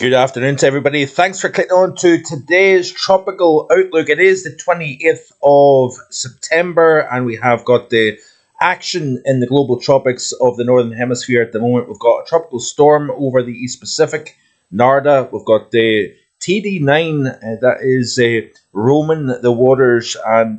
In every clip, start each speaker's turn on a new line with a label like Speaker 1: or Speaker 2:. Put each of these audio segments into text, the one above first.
Speaker 1: Good afternoon to everybody. Thanks for clicking on to today's Tropical Outlook. It is the 28th of September and we have got the action in the global tropics of the Northern Hemisphere at the moment. We've got a tropical storm over the East Pacific, Narda. We've got the TD9 that is roaming the waters and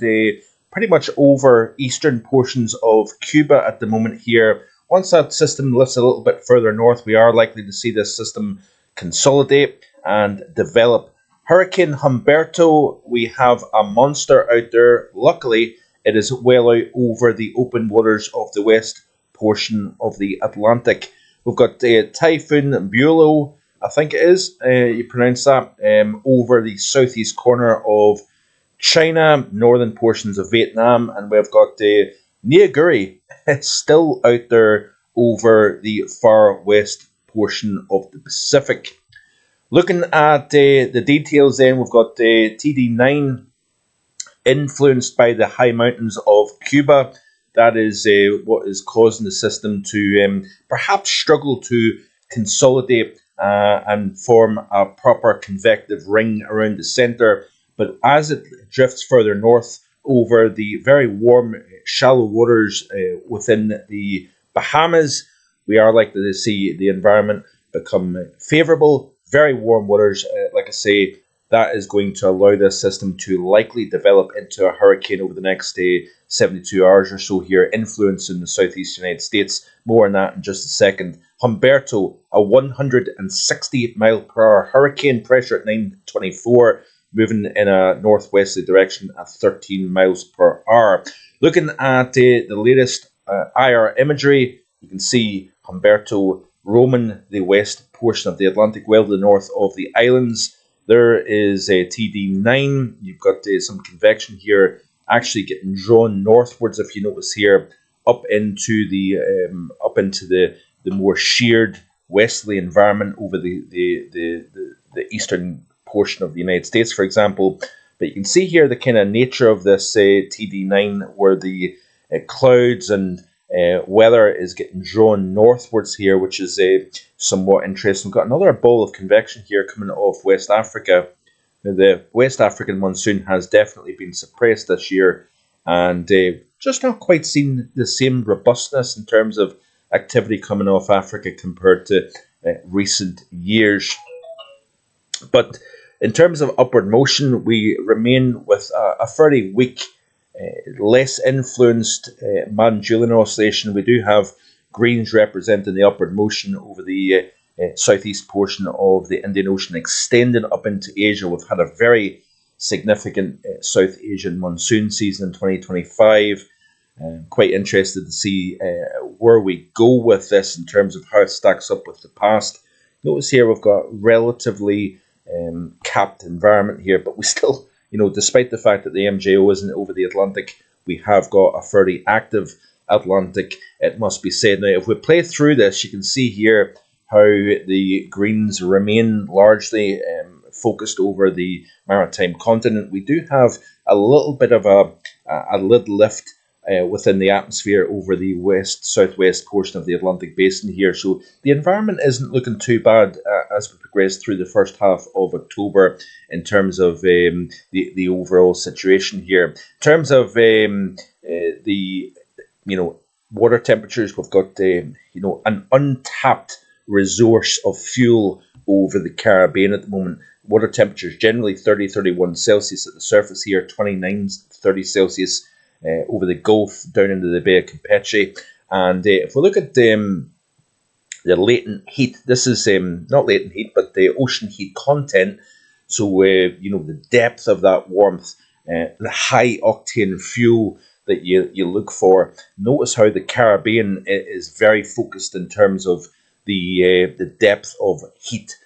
Speaker 1: pretty much over eastern portions of Cuba at the moment here. Once that system lifts a little bit further north, we are likely to see this system consolidate and develop. Hurricane Humberto, we have a monster out there. Luckily, it is well out over the open waters of the west portion of the Atlantic. We've got Typhoon Bulo, I think it is, you pronounce that, over the southeast corner of China, northern portions of Vietnam, and we've got Niagara still out there over the far west portion of the Pacific. Looking at the details then, we've got TD9 influenced by the high mountains of Cuba. That is what is causing the system to perhaps struggle to consolidate and form a proper convective ring around the center. But as it drifts further north over the very warm, shallow waters within the Bahamas, we are likely to see the environment become favourable. Very warm waters, like I say, that is going to allow this system to likely develop into a hurricane over the next 72 hours or so here, influencing the southeast United States. More on that in just a second. Humberto, a 160 mile per hour hurricane, pressure at 924, moving in a northwesterly direction at 13 miles per hour. Looking at the latest IR imagery, you can see Humberto roaming the west portion of the Atlantic, well to the north of the islands. There is a TD9. You've got some convection here actually getting drawn northwards, if you notice here, up into the more sheared westerly environment over the eastern portion of the United States, for example. But you can see here the kind of nature of this TD9, where the clouds and weather is getting drawn northwards here, which is somewhat interesting. We've got another ball of convection here coming off West Africa. Now, the West African monsoon has definitely been suppressed this year and just not quite seen the same robustness in terms of activity coming off Africa compared to recent years. But in terms of upward motion, we remain with a fairly weak, less influenced Mann-Julian oscillation. We do have greens representing the upward motion over the southeast portion of the Indian Ocean, extending up into Asia. We've had a very significant South Asian monsoon season in 2025. Quite interested to see where we go with this in terms of how it stacks up with the past. Notice here we've got relatively capped environment here, but we still, despite the fact that the MJO isn't over the Atlantic, we have got a fairly active Atlantic, it must be said. Now, if we play through this, you can see here how the greens remain largely focused over the maritime continent. We do have a little bit of a lid lift within the atmosphere over the southwest portion of the Atlantic basin here. So the environment isn't looking too bad as we progress through the first half of October in terms of the overall situation here. In terms of the water temperatures, we've got an untapped resource of fuel over the Caribbean at the moment. Water temperatures generally 30-31 Celsius at the surface here, 29-30 Celsius over the Gulf down into the Bay of Campeche. And if we look at the latent heat, this is not latent heat, but the ocean heat content. So the depth of that warmth, the high octane fuel that you look for. Notice how the Caribbean is very focused in terms of the depth of heat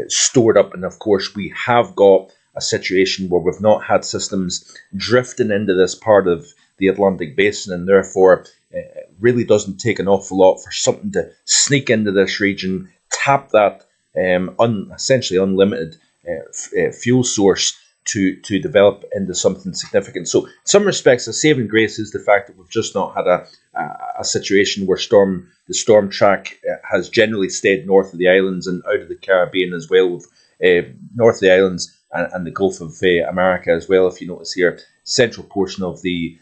Speaker 1: stored up, and of course we have got a situation where we've not had systems drifting into this part of the Atlantic basin, and therefore it really doesn't take an awful lot for something to sneak into this region, tap that essentially unlimited fuel source to develop into something significant. So in some respects, a saving grace is the fact that we've just not had a situation where the storm track has generally stayed north of the islands and out of the Caribbean as well, with north of the islands and the Gulf of America as well. If you notice here, central portion of the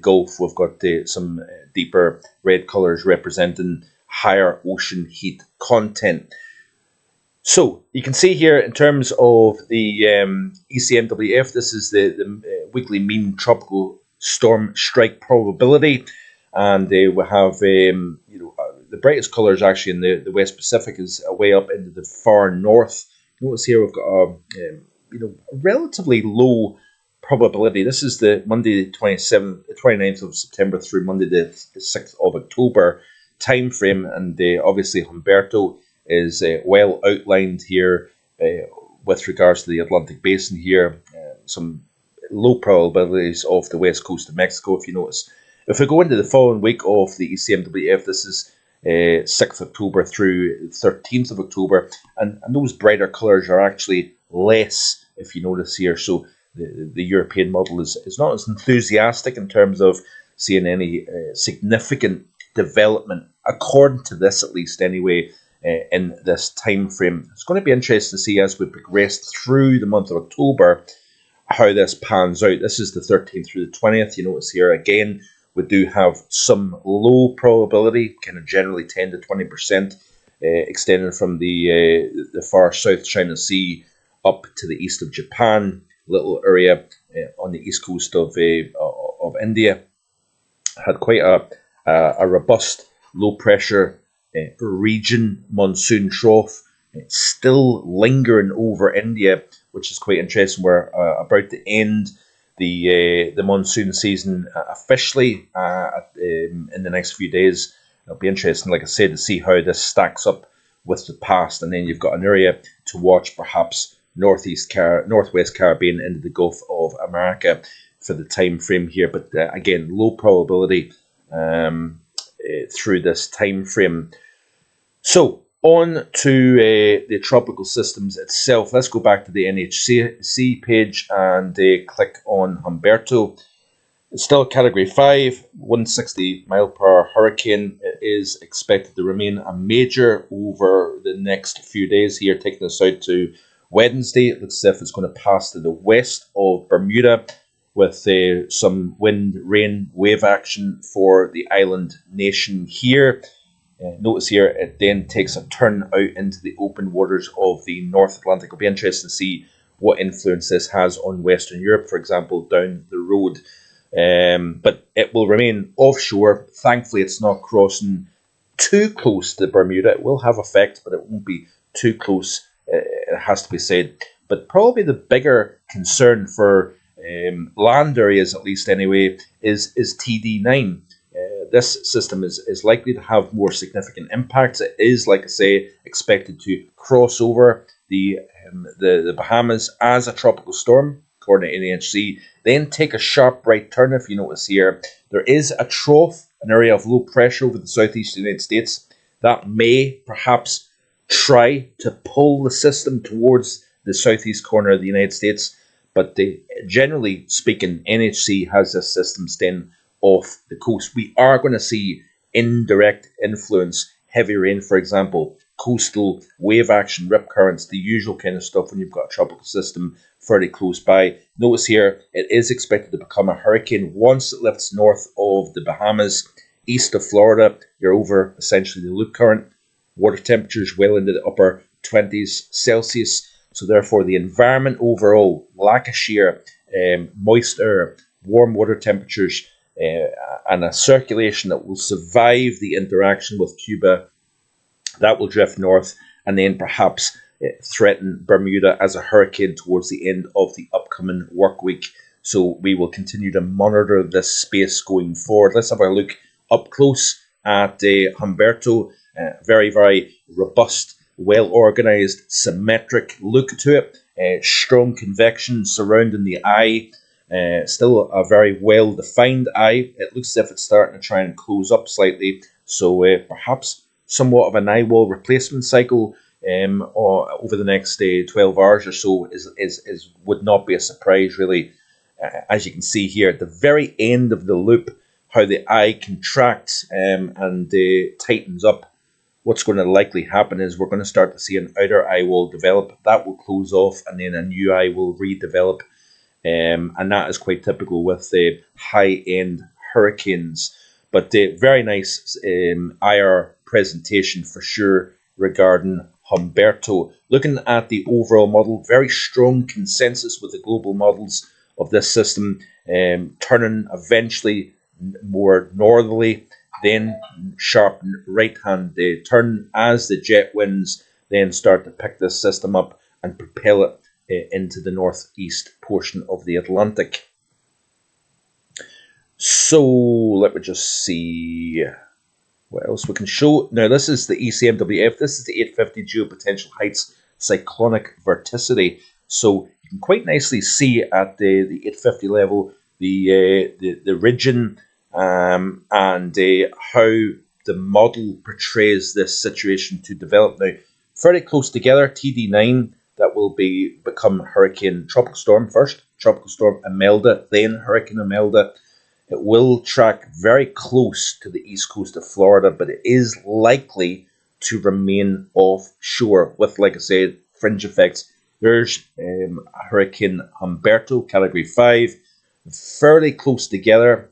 Speaker 1: Gulf, we've got some deeper red colours representing higher ocean heat content. So you can see here in terms of the ECMWF, this is the weekly mean tropical storm strike probability, and we have the brightest colours actually in the West Pacific is way up into the far north. Notice here we've got a relatively low probability. This is the Monday the 29th of September through Monday the 6th of October time frame, and obviously Humberto is well outlined here with regards to the Atlantic Basin here. Some low probabilities off the west coast of Mexico, if you notice. If we go into the following week of the ECMWF, this is 6th October through 13th of October, and those brighter colours are actually less, if you notice here. So the European model is not as enthusiastic in terms of seeing any significant development, according to this at least anyway, in this time frame. It's going to be interesting to see as we progress through the month of October how this pans out. This is the 13th through the 20th. You notice here again we do have some low probability, kind of generally 10 to 20%, extending from the far South China Sea up to the east of Japan, little area on the east coast of India. Had quite a robust low pressure region monsoon trough. It's still lingering over India, which is quite interesting. We're about to end the monsoon season officially in the next few days. It'll be interesting, like I said, to see how this stacks up with the past. And then you've got an area to watch, perhaps northwest Caribbean into the Gulf of America for the time frame here. But again, low probability through this time frame. So on to the tropical systems itself. Let's go back to the NHC page and click on Humberto. It's still Category 5, 160 mile per hour hurricane. It is expected to remain a major over the next few days here, taking us out to Wednesday. It looks as if it's going to pass to the west of Bermuda with some wind, rain, wave action for the island nation here. Notice here it then takes a turn out into the open waters of the North Atlantic. It'll be interesting to see what influence this has on Western Europe, for example, down the road. But it will remain offshore. Thankfully, it's not crossing too close to Bermuda. It will have effect, but it won't be too close, it has to be said. But probably the bigger concern for land areas, at least anyway, is TD9. This system is likely to have more significant impacts. It is, like I say, expected to cross over the Bahamas as a tropical storm, according to NHC, then take a sharp right turn. If you notice here, there is a trough, an area of low pressure over the southeast United States that may perhaps try to pull the system towards the southeast corner of the United States. But generally speaking, NHC has this system staying off the coast. We are going to see indirect influence, heavy rain, for example, coastal wave action, rip currents, the usual kind of stuff when you've got a tropical system fairly close by. Notice here, it is expected to become a hurricane once it lifts north of the Bahamas, east of Florida. You're over essentially the loop current. Water temperatures well into the upper 20s Celsius. So therefore, the environment overall, lack of shear, moist air, warm water temperatures, and a circulation that will survive the interaction with Cuba, that will drift north and then perhaps threaten Bermuda as a hurricane towards the end of the upcoming work week. So we will continue to monitor this space going forward. Let's have a look up close at Humberto. Very, very robust, well-organized, symmetric look to it. Strong convection surrounding the eye. Still a very well-defined eye. It looks as if it's starting to try and close up slightly. So perhaps somewhat of an eye wall replacement cycle or over the next 12 hours or so is would not be a surprise, really. As you can see here at the very end of the loop, how the eye contracts and tightens up. What's going to likely happen is we're going to start to see an outer eye wall develop. That will close off, and then a new eye will redevelop. And that is quite typical with the high-end hurricanes. But very nice IR presentation for sure regarding Humberto. Looking at the overall model, very strong consensus with the global models of this system, turning eventually more northerly, then sharp right-hand turn as the jet winds then start to pick this system up and propel it into the northeast portion of the Atlantic. So let me just see what else we can show. Now this is the ECMWF. This is the 850 geopotential heights cyclonic vorticity. So you can quite nicely see at the 850 level the region and how the model portrays this situation to develop. Now, very close together, TD9, that will become Hurricane Tropical Storm first, Tropical Storm Imelda, then Hurricane Imelda. It will track very close to the east coast of Florida, but it is likely to remain offshore with, like I said, fringe effects. There's Hurricane Humberto, Category 5, fairly close together,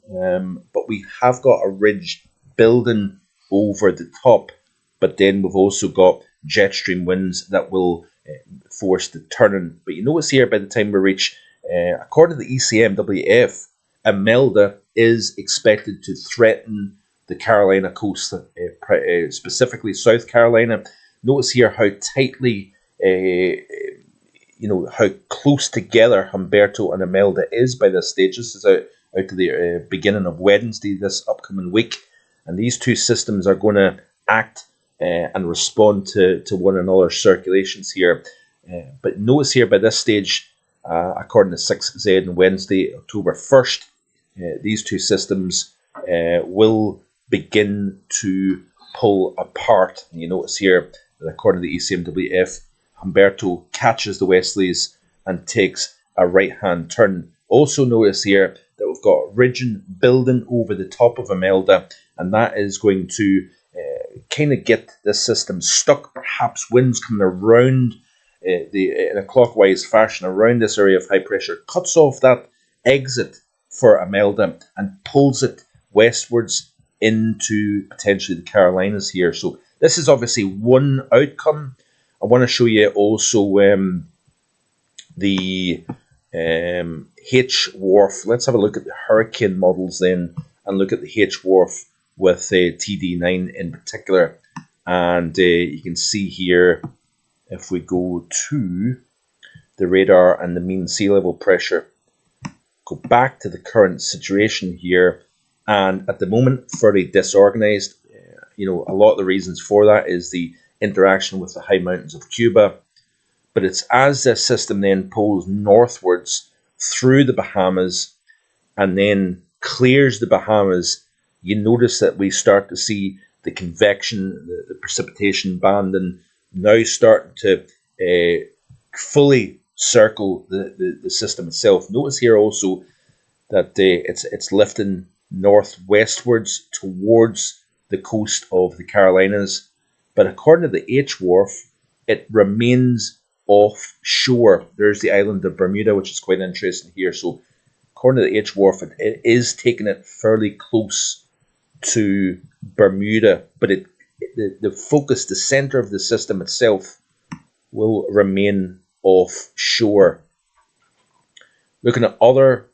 Speaker 1: but we have got a ridge building over the top, but then we've also got jet stream winds that will force the turning. But you notice here by the time we reach, according to the ECMWF, Imelda is expected to threaten the Carolina coast, specifically South Carolina. Notice here how tightly, how close together Humberto and Imelda is by this stage. This is out to the beginning of Wednesday this upcoming week. And these two systems are going to act and respond to one another's circulations here. But notice here by this stage, according to 6Z on Wednesday, October 1st, these two systems will begin to pull apart. And you notice here that according to the ECMWF, Humberto catches the westerlies and takes a right-hand turn. Also notice here that we've got region building over the top of Imelda, and that is going to kind of get this system stuck. Perhaps winds coming around in a clockwise fashion around this area of high pressure, cuts off that exit for Imelda and pulls it westwards into potentially the Carolinas here. So this is obviously one outcome. I want to show you also the H-Wharf. Let's have a look at the hurricane models then and look at the H-Wharf with TD9 in particular. And you can see here, if we go to the radar and the mean sea level pressure, go back to the current situation here, and at the moment fairly disorganized. A lot of the reasons for that is the interaction with the high mountains of Cuba, but it's as this system then pulls northwards through the Bahamas and then clears the Bahamas, you notice that we start to see the convection, the precipitation band, and now starting to fully circle the system itself. Notice here also that it's lifting northwestwards towards the coast of the Carolinas, but according to the H-Wharf, it remains offshore. There's the island of Bermuda, which is quite interesting here. So according to the H-Wharf, it is taking it fairly close to Bermuda, but the focus, the center of the system itself, will remain offshore. Looking at other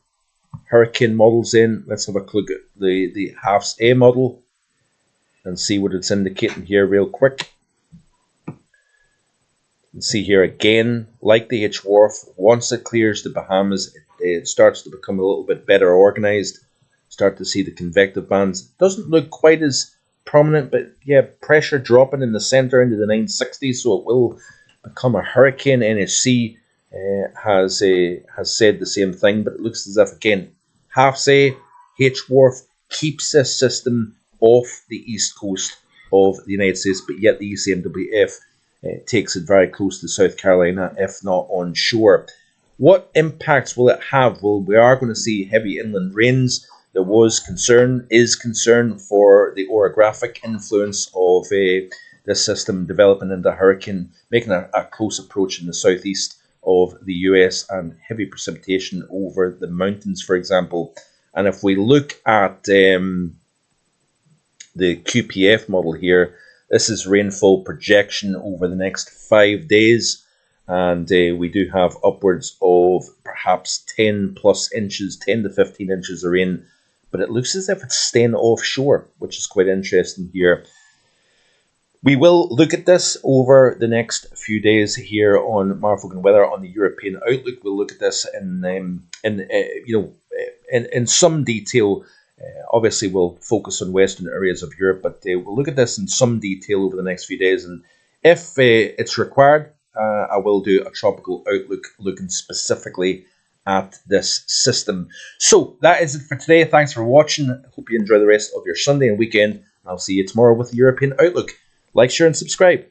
Speaker 1: hurricane models in, let's have a look at the HAFS-A model and see what it's indicating here real quick. You can see here again, like the H-Wharf, once it clears the Bahamas, it starts to become a little bit better organized. Start to see the convective bands. Doesn't look quite as prominent, but yeah, pressure dropping in the center into the 960s, so it will become a hurricane. NHC has said the same thing, but it looks as if, again, HAFS-A, H-Wharf keeps this system off the east coast of the United States, but yet the ECMWF takes it very close to South Carolina, if not on shore. What impacts will it have? Well, we are going to see heavy inland rains. There is concern for the orographic influence of this system developing into a hurricane, making a close approach in the southeast of the US, and heavy precipitation over the mountains, for example. And if we look at the QPF model here, this is rainfall projection over the next 5 days. And we do have upwards of perhaps 10 plus inches, 10 to 15 inches of rain. But it looks as if it's staying offshore, which is quite interesting here. We will look at this over the next few days here on Marv Vogan Weather on the European Outlook. We'll look at this in some detail. Obviously, we'll focus on western areas of Europe, but we'll look at this in some detail over the next few days. And if it's required, I will do a tropical outlook looking specifically at this system. So that is it for today. Thanks for watching. I hope you enjoy the rest of your Sunday and weekend. I'll see you tomorrow with the European Outlook. Like, share, and subscribe.